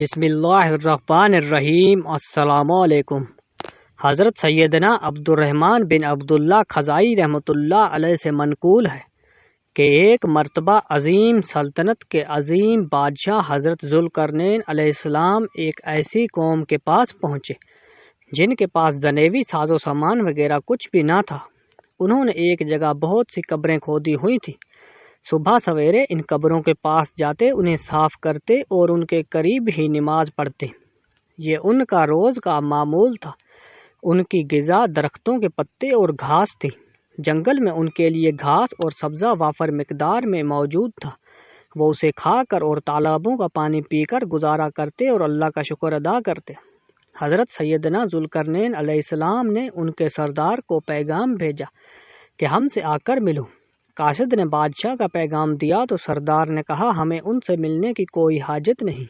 بسم اللہ الرحمن الرحیم۔ السلام علیکم۔ حضرت سیدنا عبدالرحمن بن عبداللہ خزائی رحمۃ اللہ علیہ سے منقول ہے کہ ایک مرتبہ عظیم سلطنت کے عظیم بادشاہ حضرت ذوالقرنین علیہ السلام ایک ایسی قوم کے پاس پہنچے جن کے پاس دنیوی ساز و سامان وغیرہ کچھ بھی نہ تھا۔ انہوں نے ایک جگہ بہت سی قبریں کھودی ہوئی تھیں۔ صبح سویرے ان قبروں کے پاس جاتے، انہیں صاف کرتے اور ان کے قریب ہی نماز پڑھتے۔ یہ ان کا روز کا معمول تھا۔ ان کی غذا درختوں کے پتے اور گھاس تھی۔ جنگل میں ان کے لیے گھاس اور سبزہ وافر مقدار میں موجود تھا۔ وہ اسے کھا کر اور تالابوں کا پانی پی کر گزارا کرتے اور اللہ کا شکر ادا کرتے۔ حضرت سیدنا ذوالقرنین علیہ السلام نے ان کے سردار کو پیغام بھیجا کہ ہم سے آ کر ملو۔ قاصد نے بادشاہ کا پیغام دیا تو سردار نے کہا ہمیں ان سے ملنے کی کوئی حاجت نہیں۔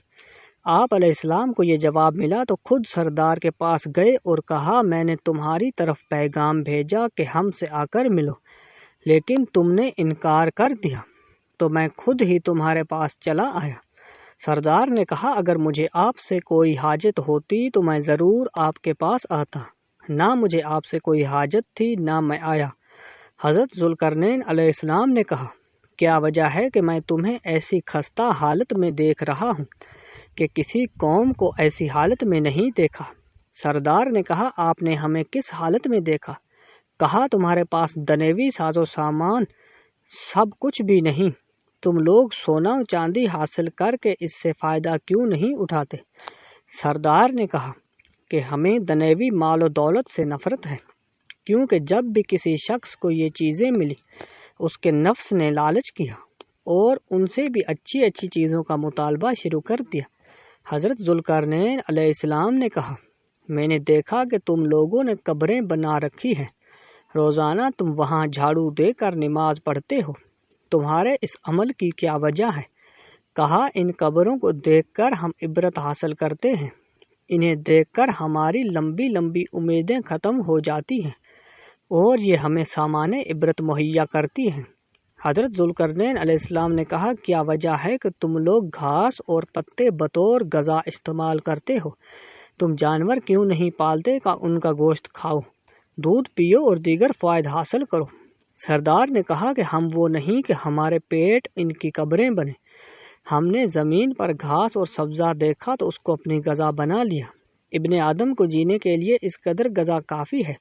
آپ علیہ السلام کو یہ جواب ملا تو خود سردار کے پاس گئے اور کہا میں نے تمہاری طرف پیغام بھیجا کہ ہم سے آ کر ملو، لیکن تم نے انکار کر دیا، تو میں خود ہی تمہارے پاس چلا آیا۔ سردار نے کہا اگر مجھے آپ سے کوئی حاجت ہوتی تو میں ضرور آپ کے پاس آتا، نہ مجھے آپ سے کوئی حاجت تھی نہ میں آیا۔ حضرت ذوالقرنین علیہ السلام نے کہا کیا وجہ ہے کہ میں تمہیں ایسی خستہ حالت میں دیکھ رہا ہوں کہ کسی قوم کو ایسی حالت میں نہیں دیکھا؟ سردار نے کہا آپ نے ہمیں کس حالت میں دیکھا؟ کہا تمہارے پاس دنیوی ساز و سامان سب کچھ بھی نہیں، تم لوگ سونا چاندی حاصل کر کے اس سے فائدہ کیوں نہیں اٹھاتے؟ سردار نے کہا کہ ہمیں دنیوی مال و دولت سے نفرت ہے، کیونکہ جب بھی کسی شخص کو یہ چیزیں ملی اس کے نفس نے لالچ کیا اور ان سے بھی اچھی اچھی چیزوں کا مطالبہ شروع کر دیا۔ حضرت ذوالقرنین علیہ السلام نے کہا میں نے دیکھا کہ تم لوگوں نے قبریں بنا رکھی ہیں، روزانہ تم وہاں جھاڑو دے کر نماز پڑھتے ہو، تمہارے اس عمل کی کیا وجہ ہے؟ کہا ان قبروں کو دیکھ کر ہم عبرت حاصل کرتے ہیں، انہیں دیکھ کر ہماری لمبی لمبی امیدیں ختم ہو جاتی ہیں اور یہ ہمیں سامان عبرت مہیا کرتی ہیں۔ حضرت ذوالقرنین علیہ السلام نے کہا کیا وجہ ہے کہ تم لوگ گھاس اور پتے بطور غذا استعمال کرتے ہو؟ تم جانور کیوں نہیں پالتے کہ ان کا گوشت کھاؤ، دودھ پیو اور دیگر فوائد حاصل کرو؟ سردار نے کہا کہ ہم وہ نہیں کہ ہمارے پیٹ ان کی قبریں بنے، ہم نے زمین پر گھاس اور سبزہ دیکھا تو اس کو اپنی غذا بنا لیا۔ ابن آدم کو جینے کے لیے اس قدر غذا کافی ہے۔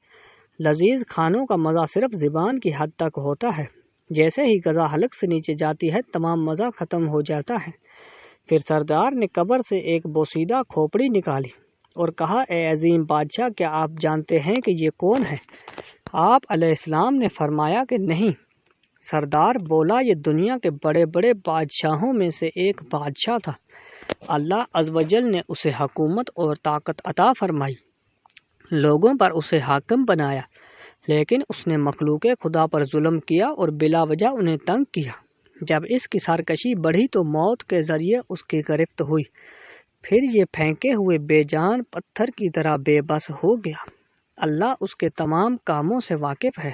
لذیذ کھانوں کا مزہ صرف زبان کی حد تک ہوتا ہے، جیسے ہی غذا حلق سے نیچے جاتی ہے تمام مزہ ختم ہو جاتا ہے۔ پھر سردار نے قبر سے ایک بوسیدہ کھوپڑی نکالی اور کہا اے عظیم بادشاہ کیا آپ جانتے ہیں کہ یہ کون ہے؟ آپ علیہ السلام نے فرمایا کہ نہیں۔ سردار بولا یہ دنیا کے بڑے بڑے بادشاہوں میں سے ایک بادشاہ تھا، اللہ عز و جل نے اسے حکومت اور طاقت عطا فرمائی، لوگوں پر اسے حاکم بنایا، لیکن اس نے مخلوق خدا پر ظلم کیا اور بلا وجہ انہیں تنگ کیا۔ جب اس کی سرکشی بڑھی تو موت کے ذریعے اس کی گرفت ہوئی، پھر یہ پھینکے ہوئے بے جان پتھر کی طرح بے بس ہو گیا۔ اللہ اس کے تمام کاموں سے واقف ہے،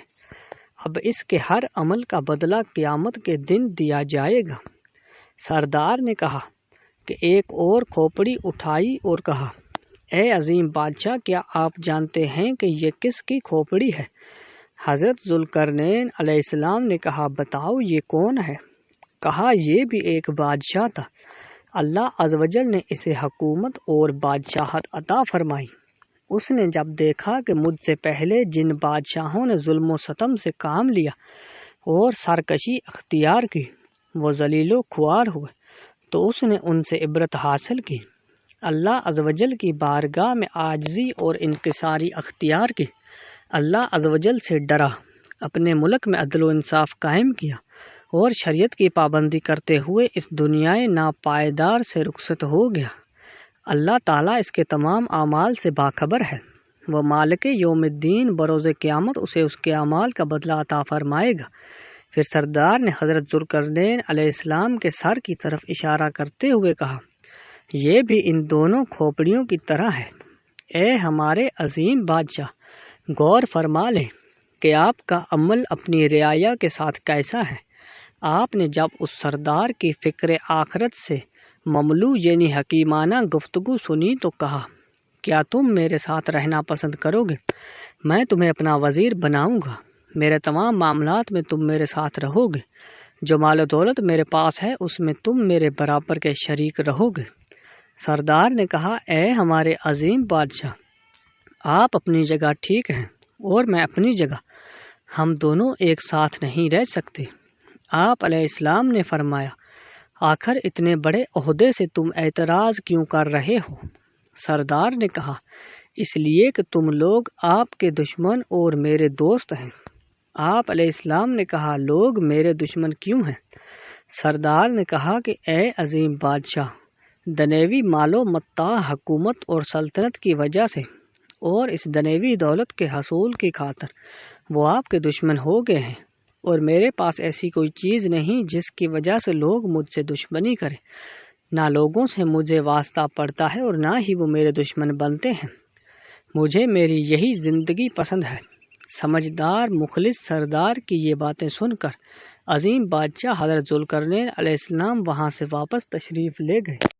اب اس کے ہر عمل کا بدلہ قیامت کے دن دیا جائے گا۔ سردار نے کہا کہ ایک اور کھوپڑی اٹھائی اور کہا اے عظیم بادشاہ کیا آپ جانتے ہیں کہ یہ کس کی کھوپڑی ہے؟ حضرت ذوالقرنین علیہ السلام نے کہا بتاؤ یہ کون ہے؟ کہا یہ بھی ایک بادشاہ تھا، اللہ عز و جل نے اسے حکومت اور بادشاہت عطا فرمائی۔ اس نے جب دیکھا کہ مجھ سے پہلے جن بادشاہوں نے ظلم و ستم سے کام لیا اور سرکشی اختیار کی وہ ذلیل و خوار ہوئے تو اس نے ان سے عبرت حاصل کی، اللہ عز و جل کی بارگاہ میں عاجزی اور انکساری اختیار کی، اللہ عز و جل سے ڈرا، اپنے ملک میں عدل و انصاف قائم کیا اور شریعت کی پابندی کرتے ہوئے اس دنیائے ناپائیدار سے رخصت ہو گیا۔ اللہ تعالیٰ اس کے تمام اعمال سے باخبر ہے، وہ مالک یوم الدین بروز قیامت اسے اس کے اعمال کا بدلہ عطا فرمائے گا۔ پھر سردار نے حضرت ذوالقرنین علیہ السلام کے سر کی طرف اشارہ کرتے ہوئے کہا یہ بھی ان دونوں کھوپڑیوں کی طرح ہے۔ اے ہمارے عظیم بادشاہ غور فرما لیں کہ آپ کا عمل اپنی رعایا کے ساتھ کیسا ہے۔ آپ نے جب اس سردار کی فکر آخرت سے مملو یعنی حکیمانہ گفتگو سنی تو کہا، کیا تم میرے ساتھ رہنا پسند کرو گے؟ میں تمہیں اپنا وزیر بناؤں گا، میرے تمام معاملات میں تم میرے ساتھ رہو گے، جو مال و دولت میرے پاس ہے اس میں تم میرے برابر کے شریک رہو گے۔ سردار نے کہا، اے ہمارے عظیم بادشاہ، آپ اپنی جگہ ٹھیک ہیں اور میں اپنی جگہ، ہم دونوں ایک ساتھ نہیں رہ سکتے۔ آپ علیہ السلام نے فرمایا، آخر اتنے بڑے عہدے سے تم اعتراض کیوں کر رہے ہو؟ سردار نے کہا، اس لیے کہ تم لوگ آپ کے دشمن اور میرے دوست ہیں۔ آپ علیہ السلام نے کہا، لوگ میرے دشمن کیوں ہیں؟ سردار نے کہا کہ اے عظیم بادشاہ، دنیوی مال و متاع، حکومت اور سلطنت کی وجہ سے اور اس دنیوی دولت کے حصول کی خاطر وہ آپ کے دشمن ہو گئے ہیں، اور میرے پاس ایسی کوئی چیز نہیں جس کی وجہ سے لوگ مجھ سے دشمنی کریں۔ نہ لوگوں سے مجھے واسطہ پڑتا ہے اور نہ ہی وہ میرے دشمن بنتے ہیں۔ مجھے میری یہی زندگی پسند ہے۔ سمجھدار مخلص سردار کی یہ باتیں سن کر عظیم بادشاہ حضرت ذوالقرنین علیہ السلام وہاں سے واپس تشریف لے گئے۔